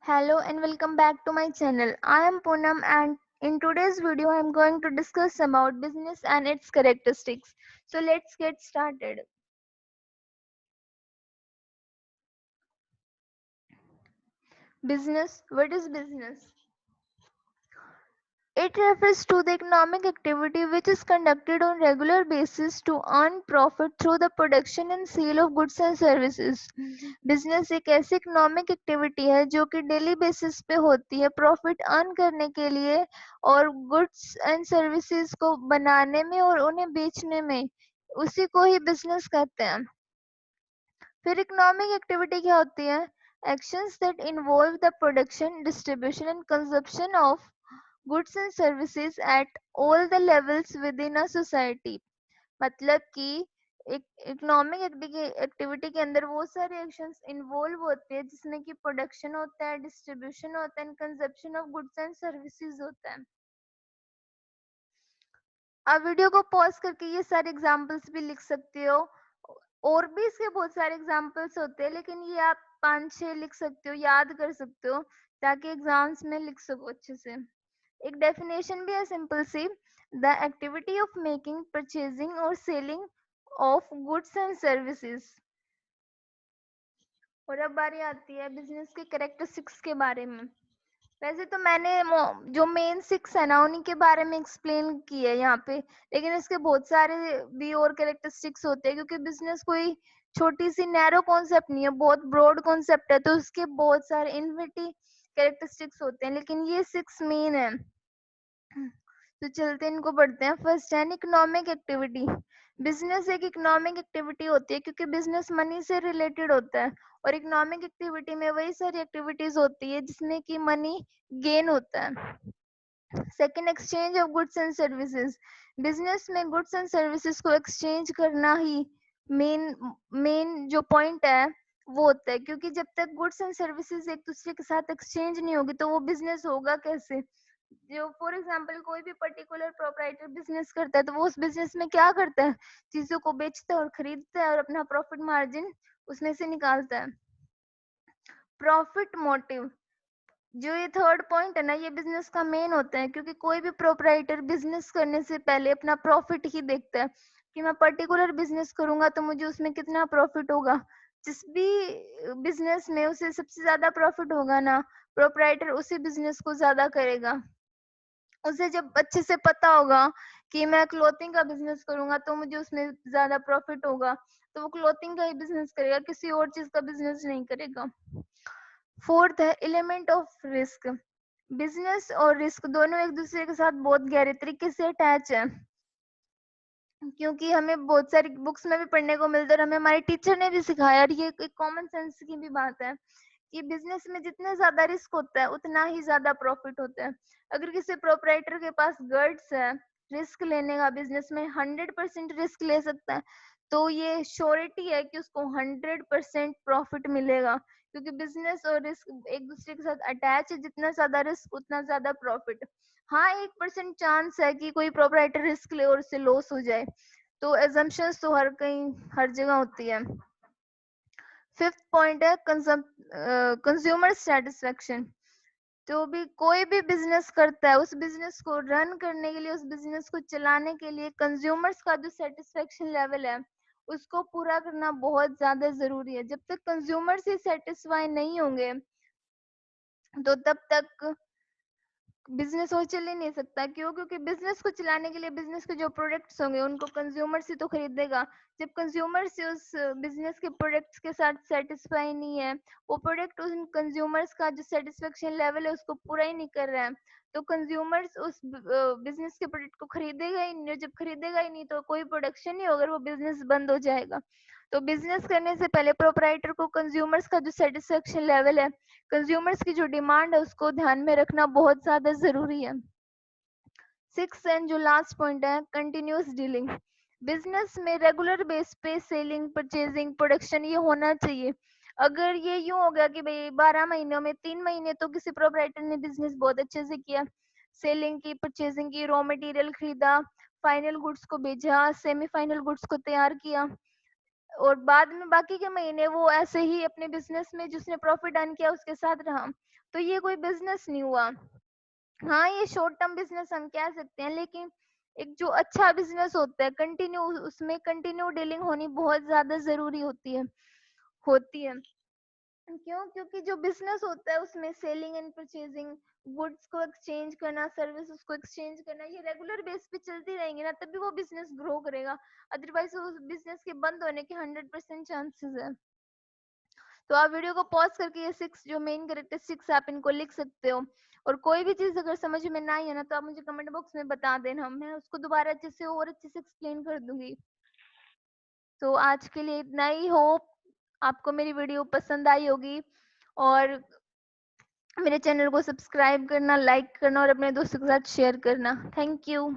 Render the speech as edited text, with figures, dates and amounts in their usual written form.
Hello and welcome back to my channel. I am Poonam and in today's video I am going to discuss about business and its characteristics. So let's get started. Business. What is business? It refers to the economic activity which is conducted on regular basis to earn profit through the production and sale of goods and services. Business एक ऐसी economic activity है जो कि daily basis पे होती है profit earn करने के लिए और गुड्स एंड सर्विसेज को बनाने में और उन्हें बेचने में उसी को ही बिजनेस कहते हैं. फिर इकोनॉमिक एक्टिविटी क्या होती है? Actions that involve the production distribution and consumption of goods and services at all the levels with in a society. मतलब कि एक इकोनॉमिक एक्टिविटी के अंदर वो सारे एक्शंस इन्वॉल्व होते हैं जिसमें कि प्रोडक्शन होता है, डिस्ट्रीब्यूशन होता है and consumption of goods and services होता है. आप वीडियो को पॉज करके ये सारे एग्जांपल्स भी लिख सकते हो. और भी इसके बहुत सारे एग्जांपल्स होते हैं लेकिन ये आप 5-6 लिख सकते हो, याद कर सकते हो ताकि एग्जाम्स में लिख सको अच्छे से. एक डेफिनेशन भी है सिंपल सी, the activity of making, purchasing और selling of goods and services. और अब बारी आती है बिजनेस के कैरेक्टरिस्टिक्स के बारे में. वैसे तो मैंने जो मेन 6 है ना उन्हीं के बारे में एक्सप्लेन की है यहाँ पे, लेकिन इसके बहुत सारे भी और कैरेक्टरिस्टिक्स होते हैं क्योंकि बिजनेस कोई छोटी सी नैरो कॉन्सेप्ट नहीं है, बहुत ब्रॉड कॉन्सेप्ट है तो उसके बहुत सारे इन्फिनिटी कैरेक्टरिस्टिक्स होते हैं, लेकिन ये 6 मेन है. तो चलते इनको पढ़ते हैं. फर्स्ट है इकोनॉमिक एक्टिविटी. बिजनेस एक इकोनॉमिक एक्टिविटी होती है क्योंकि बिजनेस मनी से रिलेटेड होता है और इकोनॉमिक एक्टिविटी में वही सारी एक्टिविटीज होती है जिसमें कि मनी गेन होता है. Second, exchange of goods and services. Business में गुड्स एंड सर्विसेज को एक्सचेंज करना ही मेन मेन जो पॉइंट है वो होता है, क्योंकि जब तक गुड्स एंड सर्विसेज एक दूसरे के साथ एक्सचेंज नहीं होगी तो वो बिजनेस होगा कैसे. जो फॉर एग्जांपल कोई भी पर्टिकुलर प्रोप्राइटर बिजनेस करता है तो वो उस बिजनेस में क्या करता है, चीजों को बेचता है और खरीदता है और अपना प्रॉफिट मार्जिन उसमें से निकालता है. Profit motive. जो ये थर्ड पॉइंट है ना ये बिजनेस का मेन होता है क्योंकि कोई भी प्रोप्राइटर बिजनेस करने से पहले अपना प्रॉफिट ही देखता है कि मैं पर्टिकुलर बिजनेस करूंगा तो मुझे उसमें कितना प्रॉफिट होगा. जिस भी बिजनेस में उसे सबसे ज्यादा प्रॉफिट होगा ना, प्रोप्राइटर उसी बिजनेस को ज्यादा करेगा. उसे जब अच्छे से पता होगा कि मैं क्लोथिंग का बिजनेस करूंगा तो मुझे उसमें ज्यादा प्रॉफिट होगा तो वो क्लोथिंग का ही बिजनेस करेगा, किसी और चीज का बिजनेस नहीं करेगा. फोर्थ है एलिमेंट ऑफ रिस्क. बिजनेस और रिस्क दोनों एक दूसरे के साथ बहुत गहरे तरीके से अटैच है क्योंकि हमें बहुत सारी बुक्स में भी पढ़ने को मिलता है और हमें हमारे टीचर ने भी सिखाया और ये एक कॉमन सेंस की भी बात है कि बिजनेस में जितना ज्यादा रिस्क होता है उतना ही ज्यादा प्रॉफिट होता है. अगर किसी प्रोपराइटर के पास गट्स है रिस्क लेने का, बिजनेस में 100% रिस्क ले सकता है तो ये श्योरिटी है कि उसको 100% प्रॉफिट मिलेगा क्योंकि बिजनेस और रिस्क एक दूसरे के साथ अटैच है. जितना ज्यादा रिस्क उतना ज्यादा प्रॉफिट. हाँ 1% चांस है कि कोई प्रोपराइटर रिस्क ले और उससे लॉस हो जाए, तो एजम्पशंस तो हर कहीं हर जगह होती है. फिफ्थ पॉइंट है कंज्यूमर सेटिस्फेक्शन. तो भी कोई भी बिजनेस करता है उस बिजनेस को रन करने के लिए, उस बिजनेस को चलाने के लिए कंज्यूमर्स का जो सेटिस्फेक्शन लेवल है उसको पूरा करना बहुत ज्यादा जरूरी है. जब तक कंज्यूमर्स ही सेटिस्फाई नहीं होंगे तो तब तक बिजनेस और चल ही नहीं सकता. क्यों? क्योंकि बिजनेस को चलाने के लिए बिजनेस के जो प्रोडक्ट्स होंगे उनको कंज्यूमर से तो खरीदेगा. जब कंज्यूमर से उस बिजनेस के प्रोडक्ट्स के साथ सेटिस्फाई नहीं है, वो प्रोडक्ट उन कंज्यूमर्स का जो सेटिस्फेक्शन लेवल है उसको पूरा ही नहीं कर रहा है, तो कंज्यूमर्स उस बिजनेस के प्रोडक्ट को खरीदेगा ही नहीं. जब खरीदेगा ही नहीं तो कोई प्रोडक्शन नहीं होगा, वो बिजनेस बंद हो जाएगा. तो बिजनेस करने से पहले प्रोपराइटर को कंज्यूमर्स का जो सेटिस्फेक्शन लेवल है, कंज्यूमर्स की जो डिमांड है उसको ध्यान में रखना बहुत ज्यादा जरूरी है. सिक्स एंड जो लास्ट पॉइंट है कंटिन्यूस डीलिंग. बिजनेस में रेगुलर बेस पे सेलिंग, परचेजिंग, प्रोडक्शन ये होना चाहिए. अगर ये यूं हो गया कि भाई 12 महीनों में 3 महीने तो किसी प्रोपराइटर ने बिजनेस बहुत अच्छे से किया, सेलिंग की, परचेजिंग की, रॉ मटेरियल खरीदा, फाइनल गुड्स को भेजा, सेमी फाइनल गुड्स को तैयार किया, और बाद में बाकी के महीने वो ऐसे ही अपने बिजनेस में जिसने प्रॉफिट अर्न किया उसके साथ रहा, तो ये कोई बिजनेस नहीं हुआ। हाँ, ये शॉर्ट टर्म बिजनेस हम कह सकते हैं, लेकिन एक जो अच्छा बिजनेस होता है कंटिन्यू, उसमें कंटिन्यू डीलिंग होनी बहुत ज्यादा जरूरी होती है। क्यों? क्योंकि जो बिजनेस होता है उसमें सेलिंग एंड परचेजिंग, गुड्स को एक्सचेंज करना, सर्विसेज को एक्सचेंज करना, ये रेगुलर बेस पे चलती रहेंगी ना, तभी वो बिजनेस ग्रो करेगा। अदरवाइज उस बिजनेस के बंद होने के 100% चांसेस है। तो आप वीडियो को पॉज करके ये 6 जो मेन कैरेक्टरिस्टिक्स आप इनको लिख सकते हो। और कोई भी चीज अगर समझ में ना आई है ना, तो आप मुझे कमेंट बॉक्स में बता देना, मैं उसको दोबारा अच्छे से और अच्छे से एक्सप्लेन कर दूंगी। तो आज के लिए इतना ही। होप आपको मेरी वीडियो पसंद आई होगी, और मेरे चैनल को सब्सक्राइब करना, लाइक करना और अपने दोस्तों के साथ शेयर करना। Thank you.